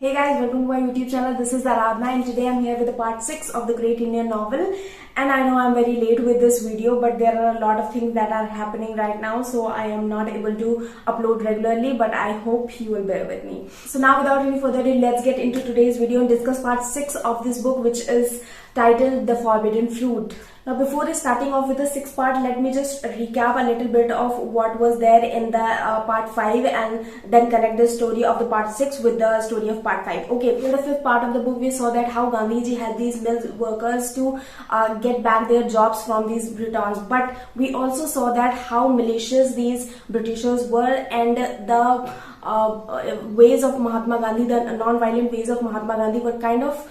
Hey guys, welcome to my YouTube channel. This is Aradhna and today I'm here with the part 6 of the Great Indian Novel. And I know I'm very late with this video, but there are a lot of things that are happening right now, so I am not able to upload regularly, but I hope you will bear with me. So now without any further ado, let's get into today's video and discuss part 6 of this book, which is titled The Forbidden Fruit. Now before starting off with the 6th part, let me just recap a little bit of what was there in the part 5 and then connect the story of the part 6 with the story of part 5. Okay, in the 5th part of the book, we saw that how Gandhiji had these mill workers to get back their jobs from these Britons, but we also saw that how malicious these Britishers were and the ways of Mahatma Gandhi, the non-violent ways of Mahatma Gandhi were kind of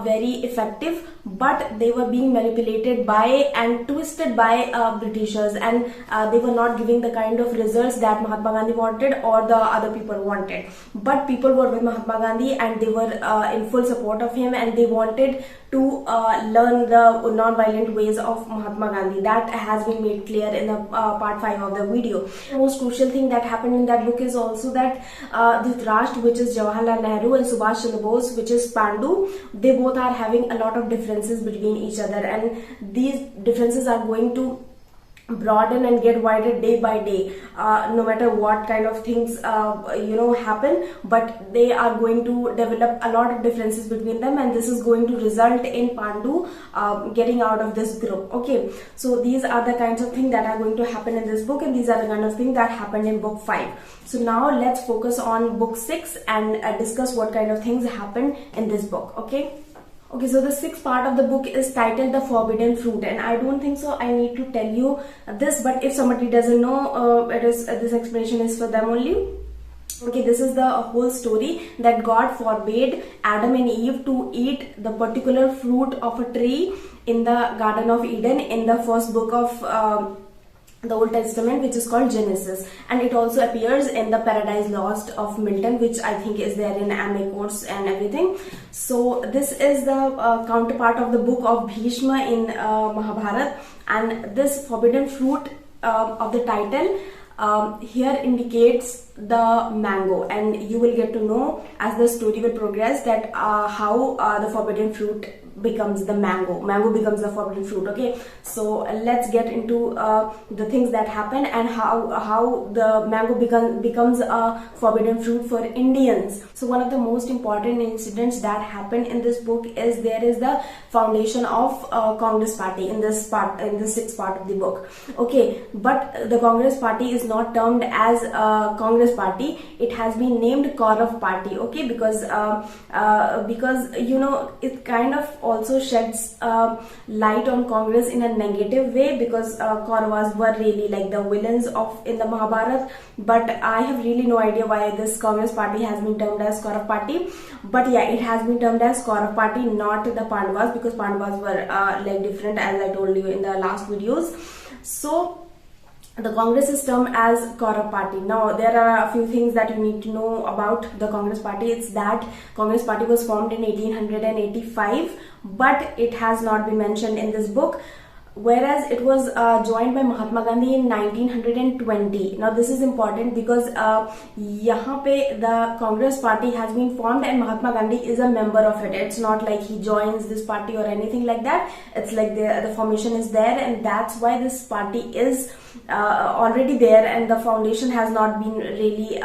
very effective, but they were being manipulated by and twisted by Britishers, and they were not giving the kind of results that Mahatma Gandhi wanted or the other people wanted. But people were with Mahatma Gandhi and they were in full support of him, and they wanted to learn the non-violent ways of Mahatma Gandhi. That has been made clear in the part 5 of the video. The most crucial thing that happened in that book is also that Dhritarashtra, which is Jawaharlal Nehru, and Subhash Chandra Bose, which is Pandu, they both are having a lot of differences between each other, and these differences are going to broaden and get wider day by day, no matter what kind of things happen, but they are going to develop a lot of differences between them, and this is going to result in Pandu getting out of this group. Okay, so these are the kinds of things that are going to happen in this book, and these are the kind of things that happened in book 5. So now let's focus on book 6 and discuss what kind of things happened in this book. Okay, so the 6th part of the book is titled The Forbidden Fruit, and I don't think so I need to tell you this, but if somebody doesn't know, this explanation is for them only. Okay, this is the whole story that God forbade Adam and Eve to eat the particular fruit of a tree in the Garden of Eden in the first book of the Old Testament, which is called Genesis, and it also appears in the Paradise Lost of Milton, which I think is there in MA course and everything. So this is the counterpart of the book of Bhishma in Mahabharata, and this forbidden fruit of the title here indicates the mango, and you will get to know as the story will progress that how the forbidden fruit becomes the mango becomes the forbidden fruit. Okay, so let's get into the things that happen and how the mango becomes a forbidden fruit for Indians. So one of the most important incidents that happened in this book is there is the foundation of Congress party in this 6th part of the book. Okay, but the Congress party is not termed as Congress party, it has been named Kaurav party. Okay, because it kind of also sheds light on Congress in a negative way, because Kauravas were really like the villains of in the Mahabharata, but I have really no idea why this Congress party has been termed as Kaurav party. But yeah, it has been termed as Kaurav party, not the Pandavas, because Pandavas were like different, as I told you in the last videos. So the Congress is termed as Kaurav party. Now there are a few things that you need to know about the Congress party. It's that Congress party was formed in 1885, but it has not been mentioned in this book, whereas it was joined by Mahatma Gandhi in 1920. Now this is important because यहाँ पे the Congress party has been formed and Mahatma Gandhi is a member of it. It's not like he joins this party or anything like that. It's like the formation is there, and that's why this party is already there, and the foundation has not been really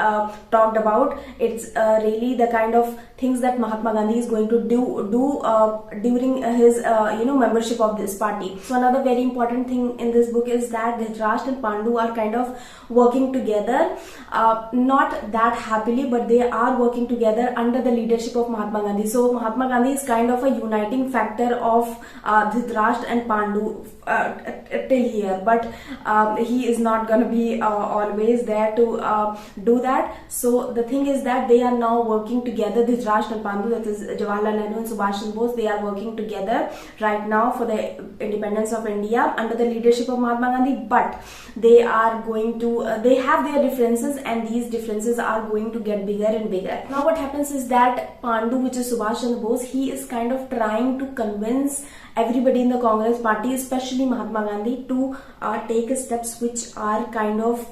talked about. It's really the kind of things that Mahatma Gandhi is going to do during his membership of this party. So another very important thing in this book is that Dhritarashtra and Pandu are kind of working together, not that happily, but they are working together under the leadership of Mahatma Gandhi. So Mahatma Gandhi is kind of a uniting factor of Dhritarashtra and Pandu till here, but he is not gonna be always there to do that. So the thing is that they are now working together. Dhritarashtra and Pandu, that is Jawaharlal Nehru and Subhash Chandra Bose, they are working together right now for the independence of India under the leadership of Mahatma Gandhi, but they are going to they have their differences, and these differences are going to get bigger and bigger. Now what happens is that Pandu, which is Subhash Chandra Bose, he is kind of trying to convince everybody in the Congress party, especially Mahatma Gandhi, to take steps which are kind of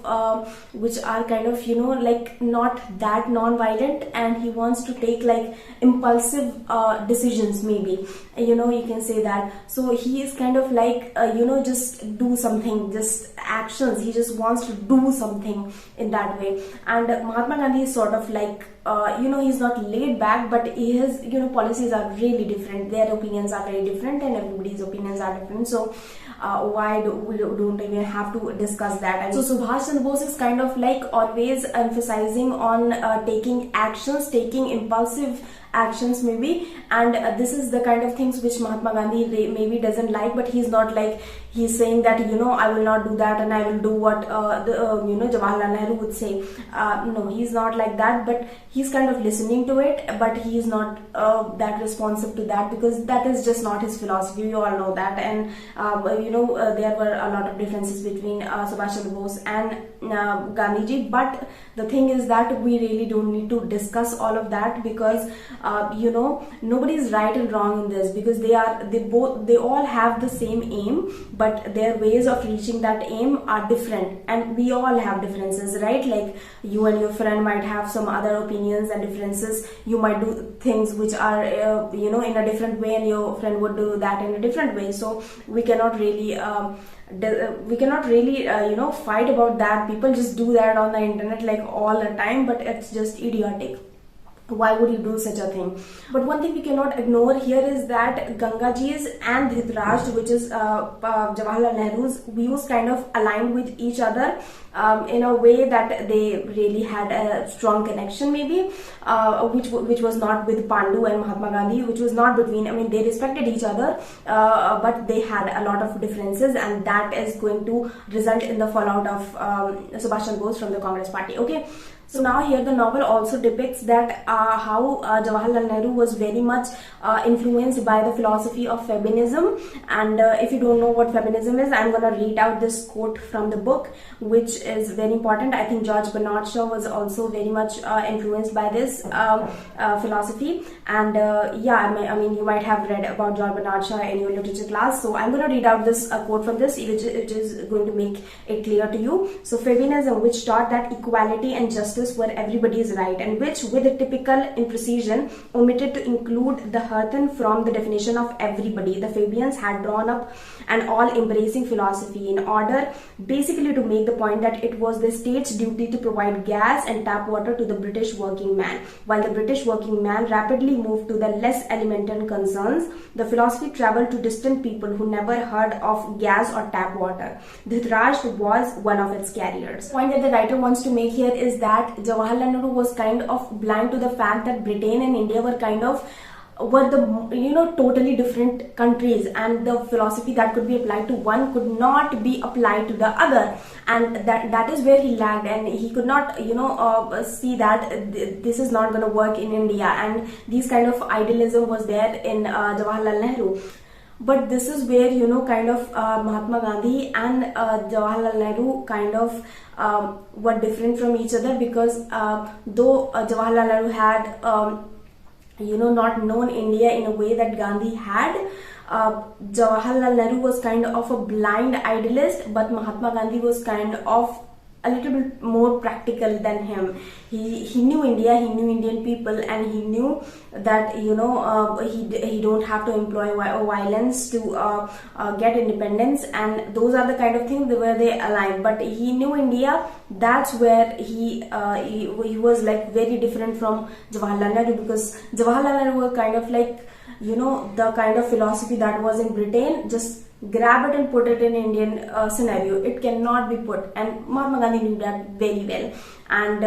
like not that non-violent, and he wants to take like impulsive decisions, maybe, you know, you can say that. So he is kind of like, you know, just do something, just actions, he just wants to do something in that way. And Mahatma Gandhi is sort of like, you know, he's not laid back, but his, you know, policies are really different, their opinions are very different, and everybody's opinions are different. So why we don't even have to discuss that. And so Subhash Chandra Bose is kind of like always emphasizing on taking actions, taking impulsive actions, maybe, and this is the kind of things which Mahatma Gandhi maybe doesn't like. But he's not like, he's saying that, you know, I will not do that and I will do what you know, Jawaharlal Nehru would say. No, he's not like that, but he's kind of listening to it, but he's not that responsive to that, because that is just not his philosophy. You all know that. And you know, there were a lot of differences between Subhash Chandra Bose and Gandhiji, but the thing is that we really don't need to discuss all of that, because you know, nobody is right and wrong in this, because they all have the same aim, but their ways of reaching that aim are different, and we all have differences, right? Like you and your friend might have some other opinions and differences. You might do things which are you know, in a different way, and your friend would do that in a different way. So we cannot really you know, fight about that. People just do that on the internet like all the time, but it's just idiotic. Why would you do such a thing? But one thing we cannot ignore here is that Gangaji's and Dhritarashtra, which is Jawaharlal Nehru's views, kind of aligned with each other in a way that they really had a strong connection, maybe, which was not with Pandu and Mahatma Gandhi, which was not between, I mean, they respected each other, but they had a lot of differences, and that is going to result in the fallout of Subhash Chandra Bose from the Congress party. Okay. So now here the novel also depicts that how Jawaharlal Nehru was very much influenced by the philosophy of feminism. And if you don't know what feminism is, I'm going to read out this quote from the book, which is very important. I think George Bernard Shaw was also very much influenced by this philosophy. And yeah, I mean, you might have read about George Bernard Shaw in your literature class. So I'm going to read out this quote from this, which is going to make it clear to you. So feminism, which taught that equality and justice were everybody's right, and which, with a typical imprecision, omitted to include the heathen from the definition of everybody. The Fabians had drawn up an all-embracing philosophy in order basically to make the point that it was the state's duty to provide gas and tap water to the British working man. While the British working man rapidly moved to the less elemental concerns, the philosophy traveled to distant people who never heard of gas or tap water. Dhritarashtra was one of its carriers. The point that the writer wants to make here is that Jawaharlal Nehru was kind of blind to the fact that Britain and India were the, you know, totally different countries, and the philosophy that could be applied to one could not be applied to the other, and that is where he lagged, and he could not, you know, see that this is not going to work in India, and these kind of idealism was there in Jawaharlal Nehru. But this is where, you know, kind of Mahatma Gandhi and Jawaharlal Nehru kind of were different from each other, because though Jawaharlal Nehru had you know, not known India in a way that Gandhi had, Jawaharlal Nehru was kind of a blind idealist, but Mahatma Gandhi was kind of a little bit more practical than him. He knew India, he knew Indian people, and he knew that, you know, he don't have to employ violence to get independence, and those are the kind of things where they align. But he knew India. That's where he was like very different from Jawaharlal Nehru, because Jawaharlal Nehru was kind of like, you know, the kind of philosophy that was in Britain, just grab it and put it in Indian scenario. It cannot be put, and Mahatma Gandhi knew that very well. And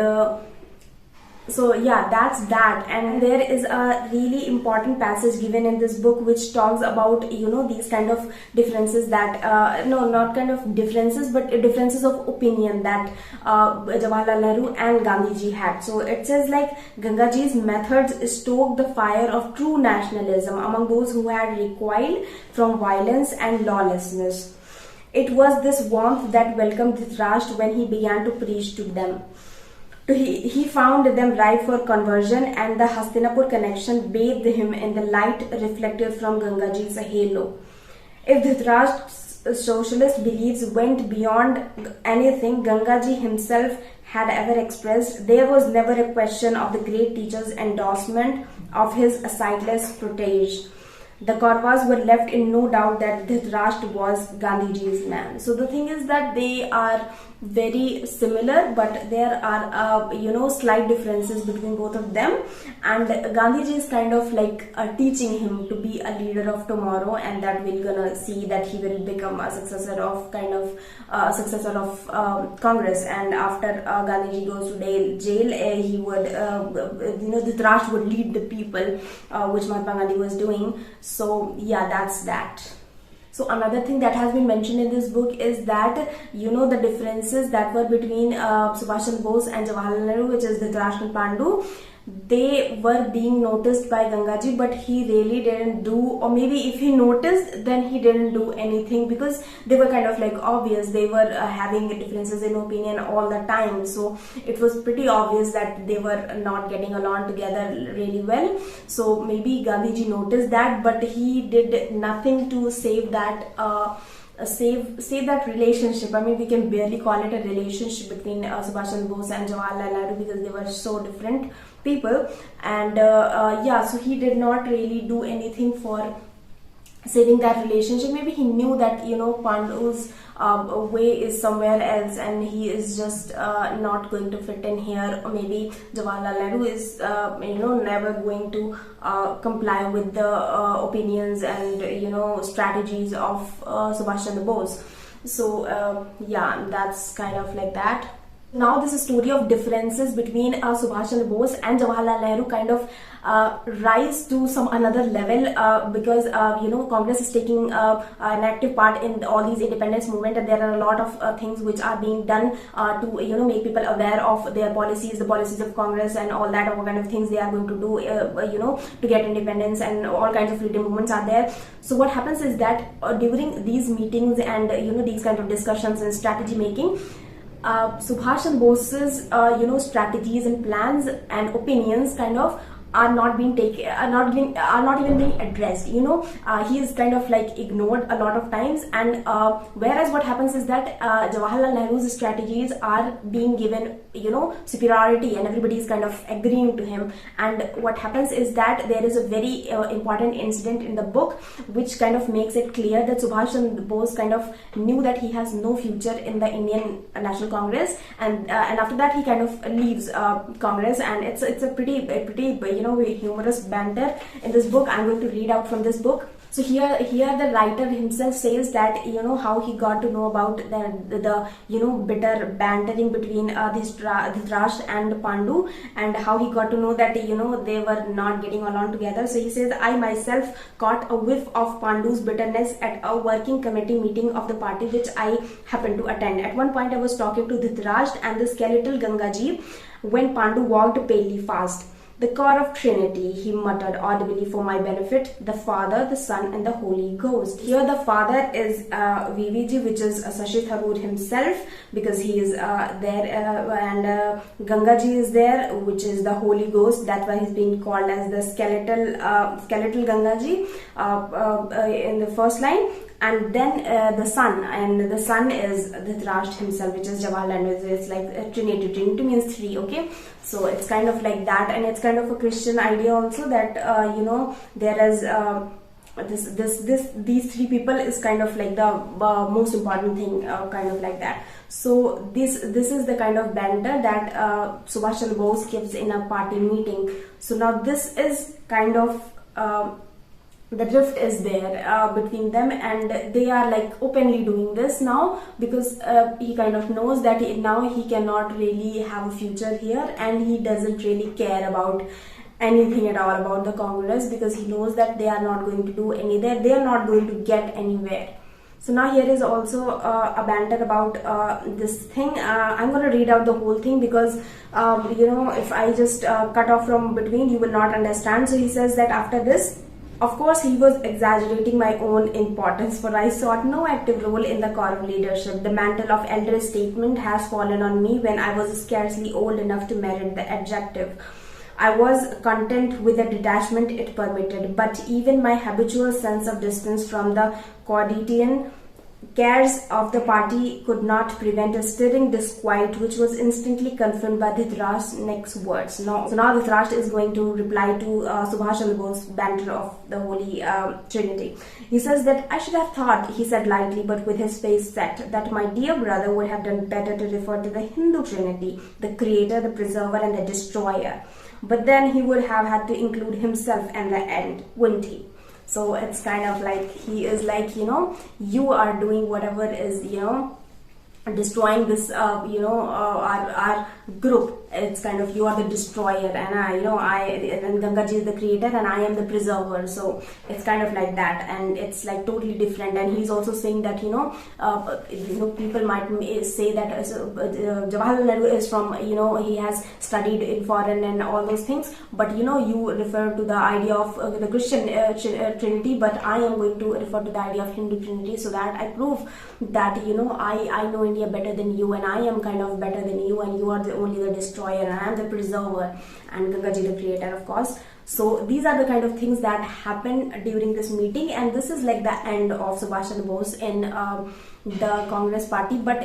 so yeah, that's that. And there is a really important passage given in this book which talks about, you know, these kind of differences that no, not kind of differences, but differences of opinion that Jawaharlal Nehru and Gandhiji had. So it says like, Gangaji's methods stoked the fire of true nationalism among those who had recoiled from violence and lawlessness. It was this warmth that welcomed Dhritarashtra when he began to preach to them. He found them ripe for conversion, and the Hastinapur connection bathed him in the light reflected from Gangaji's halo. If Dhritarashtra's socialist beliefs went beyond anything Gangaji himself had ever expressed, there was never a question of the great teacher's endorsement of his sightless protege. The Kauravas were left in no doubt that Dhritarashtra was Gandhiji's man. So the thing is that they are very similar, but there are slight differences between both of them, and Gandhiji is kind of like teaching him to be a leader of tomorrow, and that we're gonna see that he will become a successor of Congress. And after Gandhiji goes to jail, he would Dhritarashtra would lead the people, which Mahatma Gandhi was doing. So yeah, that's that. So another thing that has been mentioned in this book is that, the differences that were between Subhash Chandra Bose and Jawaharlal Nehru, which is Dhritarashtra and Pandu, they were being noticed by Gangaji, but he really didn't do, or maybe if he noticed, then he didn't do anything, because they were kind of like obvious. They were having differences in opinion all the time, so it was pretty obvious that they were not getting along together really well. So maybe Gandhiji noticed that, but he did nothing to save that save that relationship. I mean, we can barely call it a relationship between Subhash Chandra Bose and Jawaharlal Nehru, because they were so different people. And so he did not really do anything for saving that relationship. Maybe he knew that Pandu's way is somewhere else, and he is just not going to fit in here. Or maybe Jawaharlal Nehru is never going to comply with the opinions and strategies of Subhash Chandra Bose. So that's kind of like that. Now this story of differences between Subhash Chandra Bose and Jawaharlal Nehru kind of rise to some another level, because Congress is taking an active part in all these independence movement, and there are a lot of things which are being done to make people aware of their policies, the policies of Congress, and all that, all kind of things they are going to do to get independence, and all kinds of freedom movements are there. So what happens is that during these meetings and these kind of discussions and strategy making, Subhash Chandra Bose's strategies and plans and opinions kind of are not being taken, are not even being addressed. He is kind of like ignored a lot of times, and whereas what happens is that Jawaharlal Nehru's strategies are being given superiority, and everybody is kind of agreeing to him. And what happens is that there is a very important incident in the book which kind of makes it clear that Subhash Chandra Bose kind of knew that he has no future in the Indian National Congress, and after that he kind of leaves Congress. And it's a pretty humorous banter in this book. I'm going to read out from this book. So here the writer himself says that how he got to know about the bitter bantering between Dhritarashtra and Pandu, and how he got to know that they were not getting along together. So he says, I myself caught a whiff of Pandu's bitterness at a working committee meeting of the party which I happened to attend. At one point I was talking to Dhritarashtra and the skeletal Gangaji when Pandu walked palely fast. The core of Trinity, he muttered audibly for my benefit, the Father, the Son, and the Holy Ghost. Here the Father is VVG, which is Shashi Tharoor himself, because he is there, and Gangaji is there, which is the Holy Ghost. That's why he's being called as the skeletal Gangaji in the first line. And then the Son, and the Son is Dhritarashtra himself, which is Jawaharlal Nehru. It's like Trinity. Trinity means three, okay? So it's kind of like that, and it's kind of a Christian idea also that there is these three people is kind of like the most important thing, kind of like that. So this is the kind of banter that Subhash Chandra Bose gives in a party meeting. So now this is kind of the drift is there between them, and they are like openly doing this now, because he kind of knows that now he cannot really have a future here, and he doesn't really care about anything at all about the Congress, because he knows that they are not going to do anything, they are not going to get anywhere. So now here is also a banter about this thing. I'm going to read out the whole thing, because if I just cut off from between, you will not understand. So he says that after this, of course, he was exaggerating my own importance, for I sought no active role in the corps of leadership. The mantle of elder statesman has fallen on me when I was scarcely old enough to merit the adjective. I was content with the detachment it permitted, but even my habitual sense of distance from the quotidian cares of the party could not prevent a stirring disquiet which was instantly confirmed by Dhritarashtra's next words. So now Dhritarashtra is going to reply to Subhash Chandra Bose's banter of the Holy Trinity. He says that, "I should have thought," he said lightly but with his face set, "that my dear brother would have done better to refer to the Hindu Trinity, the creator, the preserver and the destroyer. But then he would have had to include himself and the end, wouldn't he?" So it's kind of like he is like, you are doing whatever is, destroying this, our group. It's kind of, you are the destroyer, and and Gangaji is the creator, and I am the preserver. So it's kind of like that, and it's like totally different. And he's also saying that people might say that Jawaharlal Nehru is from, he has studied in foreign and all those things, but you refer to the idea of the Christian Trinity, but I am going to refer to the idea of Hindu Trinity, so that I prove that I know India better than you, and I am kind of better than you, and you are only the destroyer, and I am the preserver, and Gangaji the creator, of course. So these are the kind of things that happened during this meeting, and this is like the end of Subhash Chandra Bose in the Congress party. But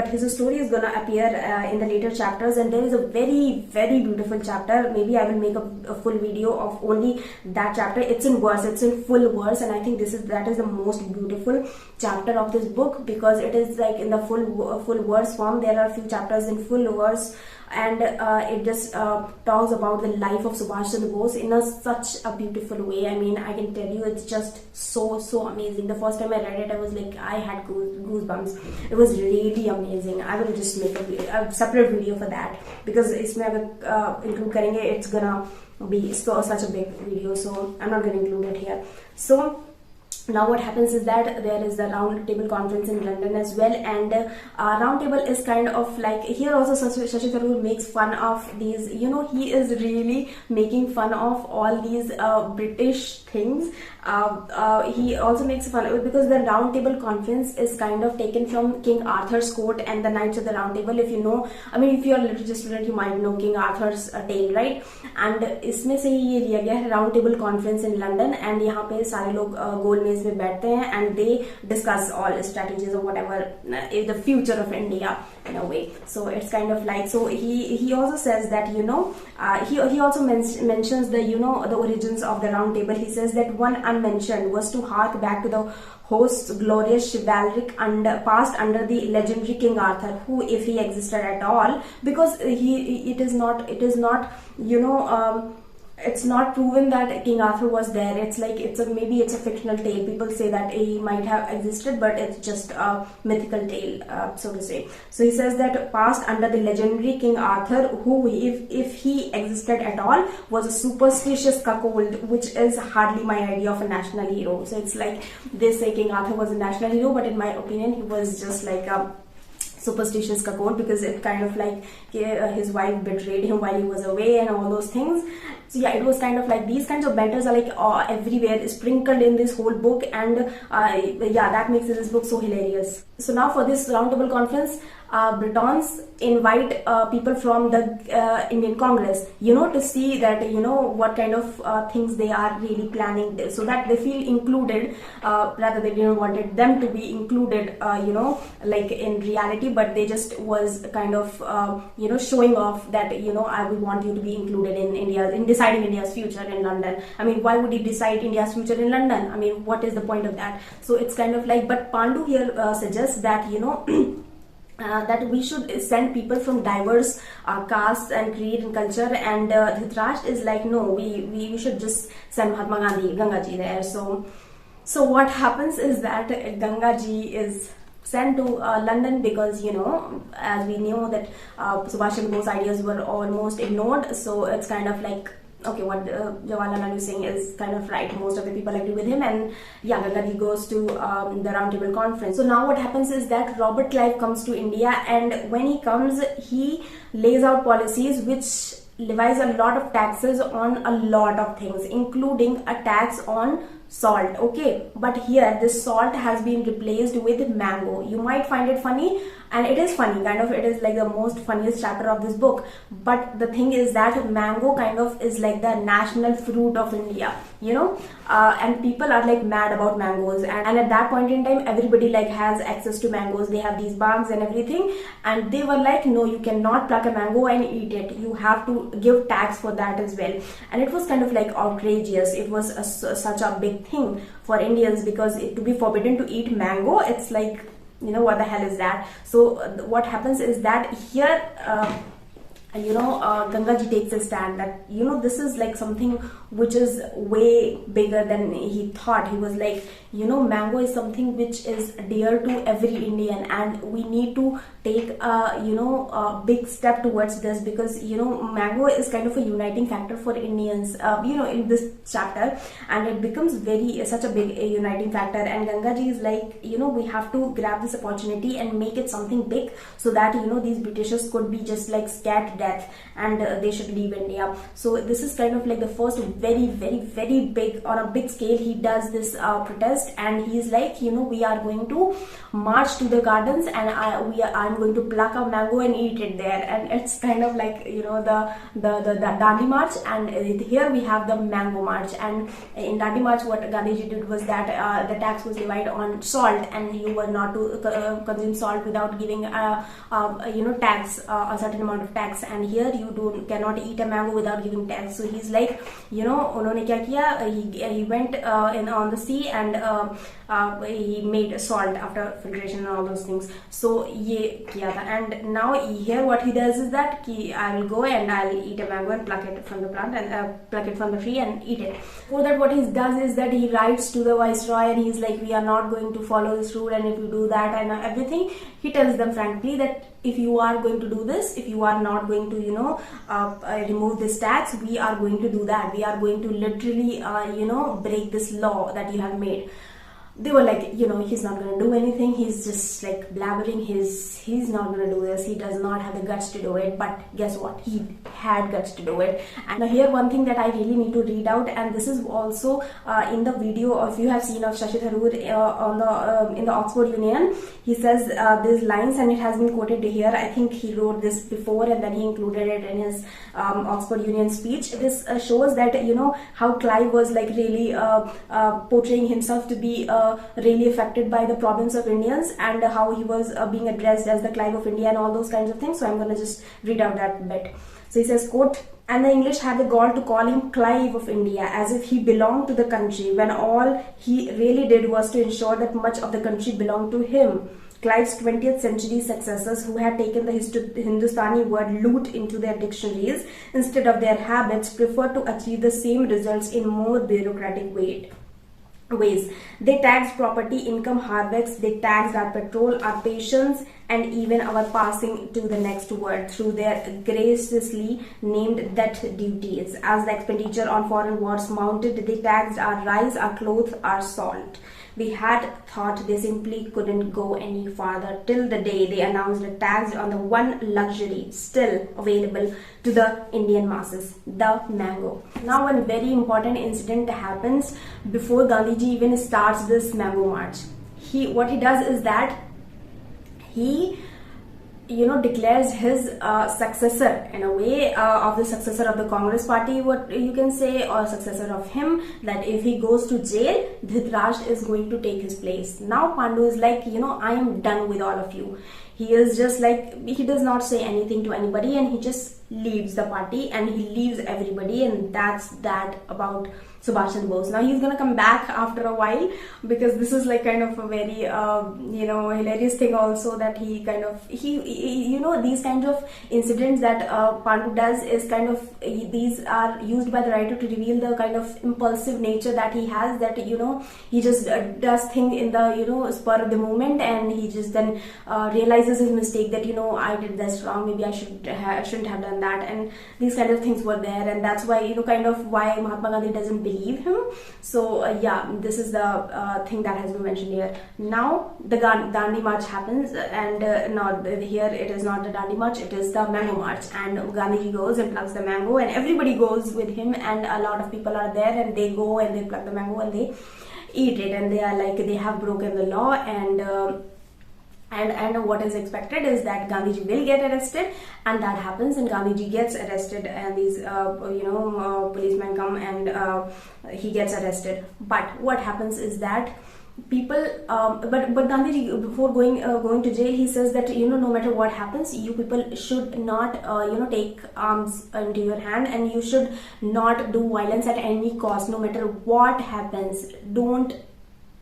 his story is gonna appear in the later chapters, and there is a very, very beautiful chapter. Maybe I will make a full video of only that chapter. It's in verse, it's in full verse, and I think that is the most beautiful chapter of this book, because it is like in the full verse form. There are a few chapters in full verse, and it just talks about the life of Subhash Chandra Bose in such a beautiful way. I mean, I can tell you, it's just so amazing. The first time I read it, I was like, I had goosebumps. It was really amazing. I will just make a separate video for that, because इसमें अगर include करेंगे, it's gonna be such a big video, so I'm not gonna include it here. So now what happens is that there is the round table conference in London as well, and round table is kind of like, here also Shashi Tharoor makes fun of these, he is really making fun of all these British things. He also makes fun of it because the round table conference is kind of taken from King Arthur's court and the Knights of the Round Table. If you know, I mean, if you are a literature student, you might know King Arthur's tale, right? And इसमें से ही ये लिया गया है round table conference in London, and यहाँ पे सारे लोग गोल मेज में बैठते हैं, and they discuss all strategies or whatever the future of India in a way. So it's kind of like, so he also says that he also mentions the the origins of the round table. He says that one unmentioned was to hark back to the host's glorious chivalric past under the legendary King Arthur, who, if he existed at all, because it is not it's not proven that King Arthur was there. It's like maybe it's a fictional tale. People say that he might have existed, but it's just a mythical tale, so to say. So he says that passed under the legendary King Arthur, who, if he existed at all, was a superstitious cuckold, which is hardly my idea of a national hero. So it's like they say King Arthur was a national hero, but in my opinion, he was just like a superstitious cuckold, because it kind of like his wife betrayed him while he was away and all those things. So yeah, it was kind of like these kinds of banters are like everywhere, sprinkled in this whole book, and yeah, that makes this book so hilarious. So now for this roundtable conference, Britons invite people from the Indian Congress, to see that what kind of things they are really planning, so that they feel included. Rather, they didn't wanted them to be included, like in reality, but they just was kind of showing off that I will want you to be included in deciding India's future in London. I mean, why would he decide India's future in London? I mean, what is the point of that? So it's kind of like, but Pandu here suggests that that we should send people from diverse castes and creed and culture, and Dhritarashtra is like, no, we should just send Mahatma Gandhi, Gangaji there. So what happens is that Gangaji is sent to London, because as we knew that Subhash Chandra Bose's ideas were almost ignored. So it's kind of like, okay, what Jawaharlal Nehru is saying is kind of right. Most of the people agree with him, and yeah, Gangaji goes to the roundtable conference. So now what happens is that Robert Clive comes to India, and when he comes, he lays out policies which levies a lot of taxes on a lot of things, including a tax on salt. Okay, but here this salt has been replaced with mango. You might find it funny, and it is funny, kind of. It is like the most funniest chapter of this book. But the thing is that mango kind of is like the national fruit of India, you know, and people are like mad about mangoes, and at that point in time everybody like has access to mangoes. They have these barns and everything, and they were like, no, you cannot pluck a mango and eat it, you have to give tax for that as well. And it was kind of like outrageous. It was such a big thing for Indians, because to be forbidden to eat mango, it's like, you know, what the hell is that? So what happens is that here Ganga ji takes a stand that, you know, this is like something which is way bigger than he thought. He was like, you know, mango is something which is dear to every Indian, and we need to take a big step towards this, because, you know, mango is kind of a uniting factor for Indians, in this chapter, and it becomes such a big uniting factor. And Ganga ji is like, you know, we have to grab this opportunity and make it something big, so that, you know, these Britishers could be just like scared to death, and they should leave India. So this is kind of like the first very, very, very big, on a big scale, he does this protest, and he's like, you know, we are going to march to the gardens, and I'm going to pluck a mango and eat it there. And it's kind of like, you know, the Dandi March, and here we have the Mango March. And in Dandi March, what Gandhiji did was that the tax was levied on salt, and you were not to consume salt without giving tax, a certain amount of tax. And here you cannot eat a mango without giving tax. So he's like, you know, उन्होंने क्या किया, he went on the sea, and he made salt after filtration and all those things. So ये किया था. And now here what he does is that I will go and I'll eat a mango and pluck it from the plant, and pluck it from the tree and eat it. For that, what he does is that he writes to the viceroy, and he's like, we are not going to follow this rule, and if you do that and everything, he tells them frankly that if you are going to do this, if you are not going to, you know, remove this tax, we are going to do that. We are going to literally, break this law that you have made. They were like, you know, he's not going to do anything. He's just like blabbering. He's not going to do this. He does not have the guts to do it. But guess what? He had guts to do it. And now here, one thing that I really need to read out, and this is also in the video, if you have seen of Shashi Tharoor in the Oxford Union, he says these lines, and it has been quoted here. I think he wrote this before, and then he included it in his Oxford Union speech. This shows that, you know, how Clive was like really portraying himself to be really affected by the problems of Indians, and how he was being addressed as the Clive of India and all those kinds of things. So I'm going to just read out that bit. So he says, quote, and the English had the gall to call him Clive of India, as if he belonged to the country, when all he really did was to ensure that much of the country belonged to him. Clive's 20th century successors, who had taken the Hindustani word loot into their dictionaries instead of their habits, preferred to achieve the same results in more bureaucratic ways. They taxed property, income, harvests. They taxed our petrol, our patience, and even our passing to the next world through their graciously named debt duties. As the expenditure on foreign wars mounted, they taxed our rice, our clothes, our salt. We had thought they simply couldn't go any farther, till the day they announced a tax on the one luxury still available to the Indian masses, the mango. Now, one very important incident happens before Gandhiji even starts this mango march. What he does is that he, you know, declares his successor, in a way, of the successor of the Congress party, what you can say, or successor of him, that if he goes to jail, Dhritarashtra is going to take his place. Now Pandu is like, you know, I am done with all of you. He is just like, he does not say anything to anybody, and he just leaves the party, and he leaves everybody, and that's that about Subhash Chandra Bose. Now he's gonna come back after a while, because this is like kind of a very hilarious thing also, that he kind of you know, these kinds of incidents that Pandu does is kind of, these are used by the writer to reveal the kind of impulsive nature that he has, that, you know, he just does things in the, you know, spur of the moment, and he just then realizes his mistake, that, you know, I did this wrong, maybe I shouldn't have done that, and these kind of things were there. And that's why, you know, kind of why Mahatma Gandhi doesn't believe believe him. So yeah, this is the thing that has been mentioned here. Now the Dandi March happens, and here it is not the Dandi March, it is the Mango March, and Gandhiji goes and plucks the mango, and everybody goes with him, and a lot of people are there, and they go and they pluck the mango and they eat it, and they are like, they have broken the law, and what is expected is that Gandhiji will get arrested, and that happens, and Gandhiji gets arrested, and these policemen come, and he gets arrested. But what happens is that people but Gandhiji, before going to jail, he says that no matter what happens, you people should not take arms into your hand, and you should not do violence at any cost. No matter what happens, don't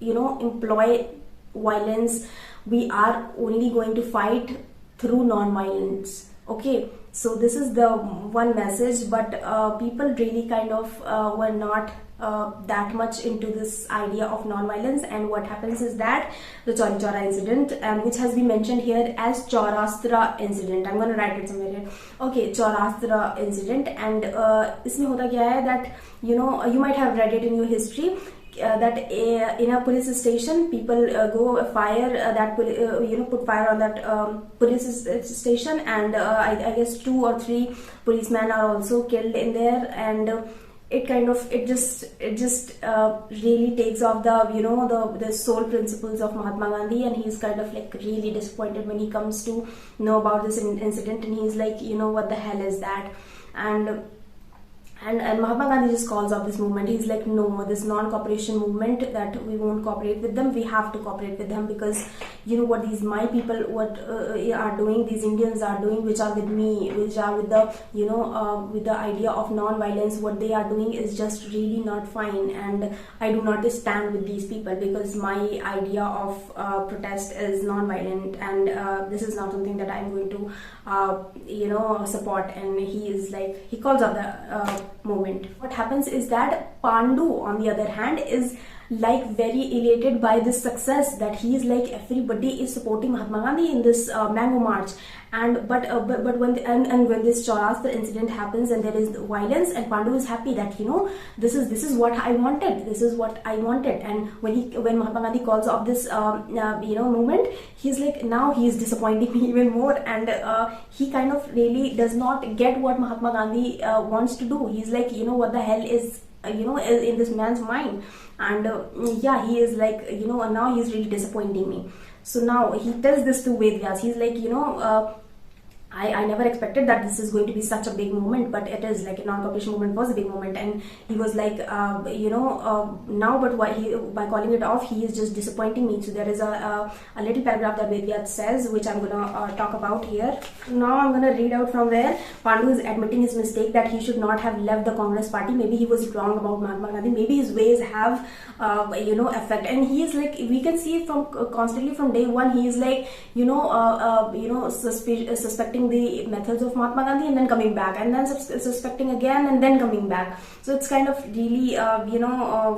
employ violence. We are only going to fight through non-violence. Okay, so this is the one message, but people really kind of were not that much into this idea of non-violence. And what happens is that the Charastra Incident, which has been mentioned here as Charastra Incident, I'm going to write it somewhere here. Okay, Charastra Incident, and isme hota kya hai that you might have read it in your history, that in a police station, people go fire put fire on that police station, and I guess 2 or 3 policemen are also killed in there, and it just really takes off the sole principles of Mahatma Gandhi, and he's kind of like really disappointed when he comes to know about this incident, and he's like, what the hell is that? And Mahatma Gandhi just calls off this movement. He's like, no, this non-cooperation movement, that we won't cooperate with them. We have to cooperate with them, because what these my people are doing, these Indians are doing, which are with me, which are with the with the idea of non-violence. What they are doing is just really not fine, and I do not stand with these people, because my idea of protest is non-violent, and this is not something that I'm going to support. And he is like, he calls out the moment. What happens is that Pandu, on the other hand, is like very elated by this success, that he is like, everybody is supporting Mahatma Gandhi in this Mango March, and but when when this Charastra incident happens and there is violence, and Pandu is happy that this is what I wanted, and when Mahatma Gandhi calls off this movement, he's like, now he is disappointing me even more, and he kind of really does not get what Mahatma Gandhi wants to do. He's like, what the hell is in this man's mind, and yeah, he is like, now he's really disappointing me. So now he tells this to Vedyas. He's like, I never expected that this is going to be such a big moment, but it is like a non-cooperation movement was a big moment, and he was like, now, but by calling it off, he is just disappointing me. So there is a little paragraph that Vedyas says, which I'm gonna talk about here. Now I'm gonna read out from where Pandu is admitting his mistake, that he should not have left the Congress party. Maybe he was wrong about Mahatma Gandhi. Maybe his ways have effect, and he is like, we can see from constantly from day one, he is like, suspecting the methods of Mahatma Gandhi, and then coming back, and then suspecting again, and then coming back. So it's kind of really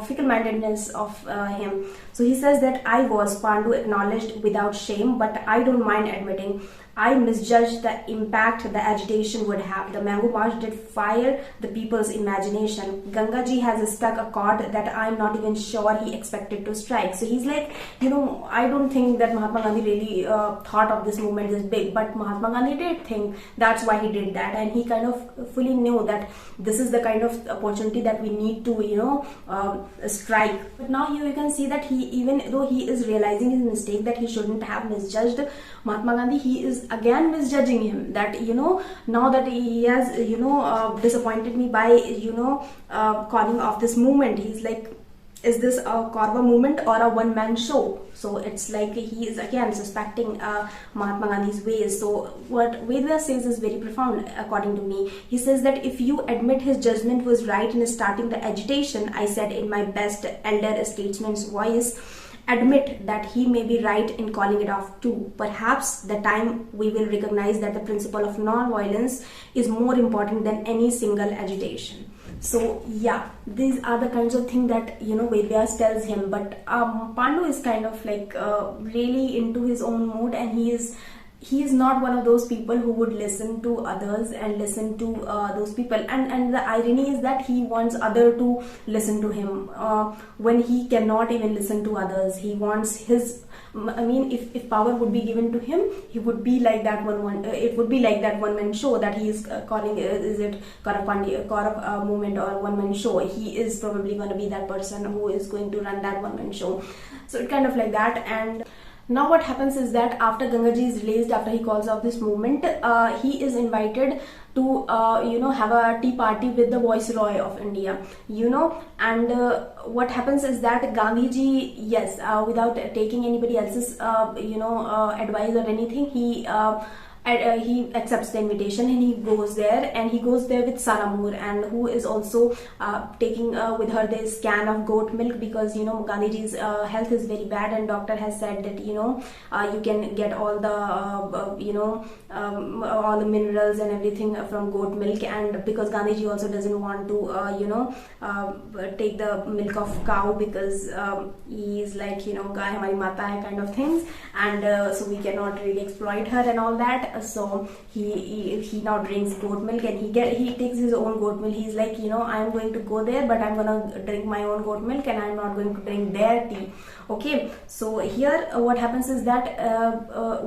fickle-mindedness of him. So he says that Pandu acknowledged without shame, but I don't mind admitting I misjudged the impact the agitation would have. The Mango March did fire the people's imagination. Gangaji has struck a chord that I'm not even sure he expected to strike. So he's like, I don't think that Mahatma Gandhi really thought of this movement this big, but Mahatma Gandhi did think that's why he did that, and he kind of fully knew that this is the kind of opportunity that we need to, strike. But now here you can see that he, even though he is realizing his mistake, that he shouldn't have misjudged Mahatma Gandhi, he is again misjudging him, that now that he has disappointed me by calling off this movement, he's like, is this a Korba movement or a one-man show? So it's like he is again suspecting Mahatma Gandhi's ways. So what Vedyas says is very profound according to me. He says that if you admit his judgment was right in starting the agitation, I said in my best elder statesman's voice, admit that he may be right in calling it off too. Perhaps the time we will recognize that the principle of non-violence is more important than any single agitation. So yeah, these are the kinds of things that Vedyas tells him. But Pandu is kind of like really into his own mood, and he he is not one of those people who would listen to others and listen to those people, and the irony is that he wants other to listen to him when he cannot even listen to others. He wants his, I mean, if power would be given to him, he would be like that it would be like that one man show that he is calling, is it Kaurav movement or one man show. He is probably going to be that person who is going to run that one man show. So it kind of like that. And now what happens is that after Gangaji is released, after he calls off this movement, he is invited to have a tea party with the Viceroy of India, and what happens is that Gandhiji, yes, without taking anybody else's advice or anything, he accepts the invitation and he goes there, with Saramur, and who is also taking with her this can of goat milk, because Gandhiji's health is very bad and doctor has said that you can get all the all the minerals and everything from goat milk, and because Gandhiji also doesn't want to take the milk of cow, because he is like गाय हमारी माता है kind of things, and so we cannot really exploit her and all that. So he now drinks goat milk, and he takes his own goat milk. He's like, I am going to go there, but I'm gonna drink my own goat milk, and I'm not going to drink their tea. Okay, so here what happens is that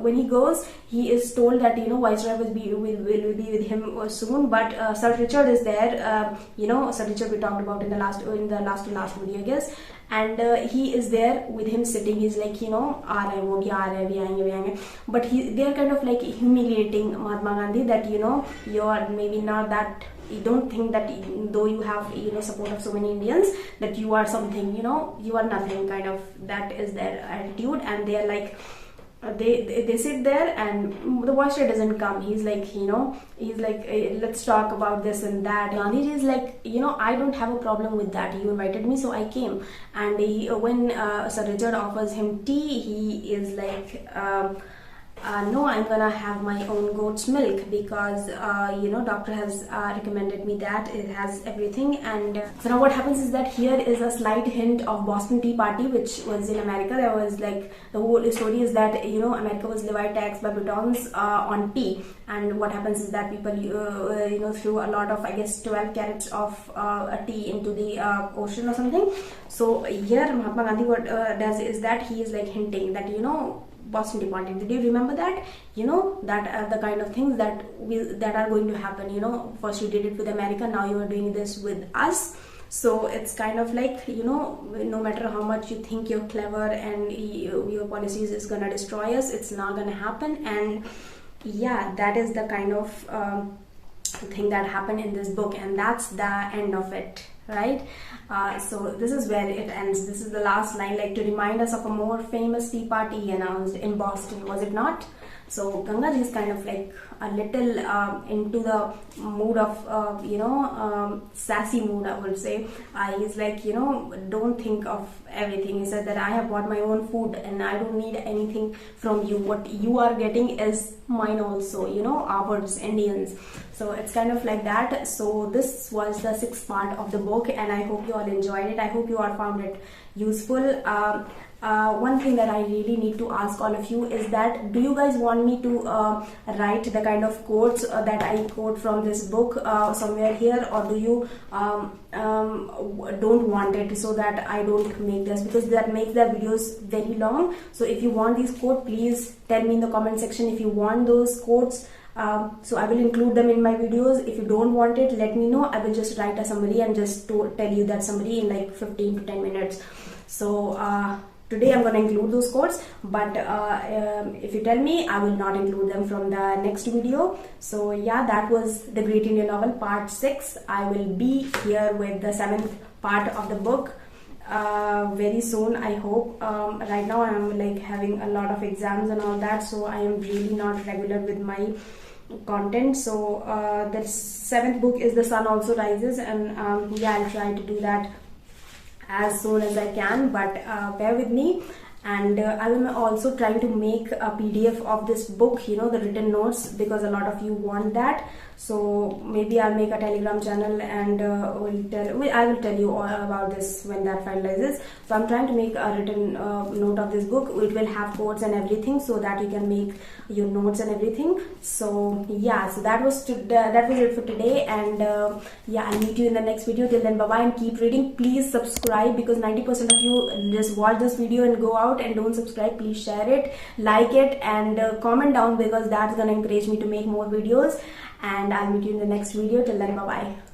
when he goes, he is told that Viceroy will be with him soon, but Sir Richard is there. Sir Richard we talked about in the last video, I guess. And he is there with him sitting. He's like, aa rahe hain, wo bhi aa rahe, we aayenge. But they are kind of like humiliating Mahatma Gandhi, that you are maybe not that, you don't think that though you have support of so many Indians, that you are something, you are nothing, kind of. That is their attitude. And they are like, they sit there, and the Viceroy doesn't come. He's like, let's talk about this and that. Gandhiji is like, I don't have a problem with that. You invited me, so I came. And when Sir Richard offers him tea, he is like, no, I'm gonna have my own goat's milk, because doctor has recommended me that it has everything. And so now what happens is that here is a slight hint of Boston Tea Party, which was in America. There was like, the whole story is that America was levied tax by Britons on tea, and what happens is that people threw a lot of, I guess, 12 carats of tea into the ocean or something. So here Mahatma Gandhi what does is that he is like hinting that Boston Tea Party. Did you remember that? That the kind of things that are going to happen. First you did it with America, now you are doing this with us. So it's kind of like, no matter how much you think you're clever and your policies is gonna destroy us, it's not gonna happen. And yeah, that is the kind of thing that happened in this book, and that's the end of it, right? So this is where it ends. This is the last line, like, to remind us of a more famous tea party announced in Boston, was it not? So Gangaji is kind of like a little into the mood of sassy mood, I would say. He's like, don't think of everything. He said that I have bought my own food and I don't need anything from you. What you are getting is mine also, ours, Indians. So it's kind of like that. So this was the 6th part of the book, and I hope you all enjoyed it. I hope you all found it useful. One thing that I really need to ask all of you is that, do you guys want me to write the kind of quotes that I quote from this book somewhere here, or do you don't want it, so that I don't make this, because that makes the videos very long. So if you want these quotes, please tell me in the comment section if you want those quotes. So I will include them in my videos. If you don't want it, let me know. I will just write a summary and just tell you that summary in like 15 to 10 minutes. So today I'm going to include those quotes, but if you tell me, I will not include them from the next video. So yeah, that was The Great Indian Novel Part 6. I will be here with the 7th part of the book very soon, I hope. Right now I'm like having a lot of exams and all that, so I am really not regular with my content. So the 7th book is The Sun Also Rises, and yeah, I'll try to do that as soon as I can, but bear with me. And I am also trying to make a PDF of this book, you know, the written notes, because a lot of you want that. So maybe I'll make a Telegram channel, and I will tell you all about this when that finalizes. So I'm trying to make a written note of this book. It will have quotes and everything, so that you can make your notes and everything. So yeah, so that was it for today, and yeah, I'll meet you in the next video. Till then, bye bye, and keep reading. Please subscribe, because 90% of you just watch this video and go out and don't subscribe. Please share it, like it, and comment down, because that's gonna encourage me to make more videos. And I'll meet you in the next video. Till then, bye bye.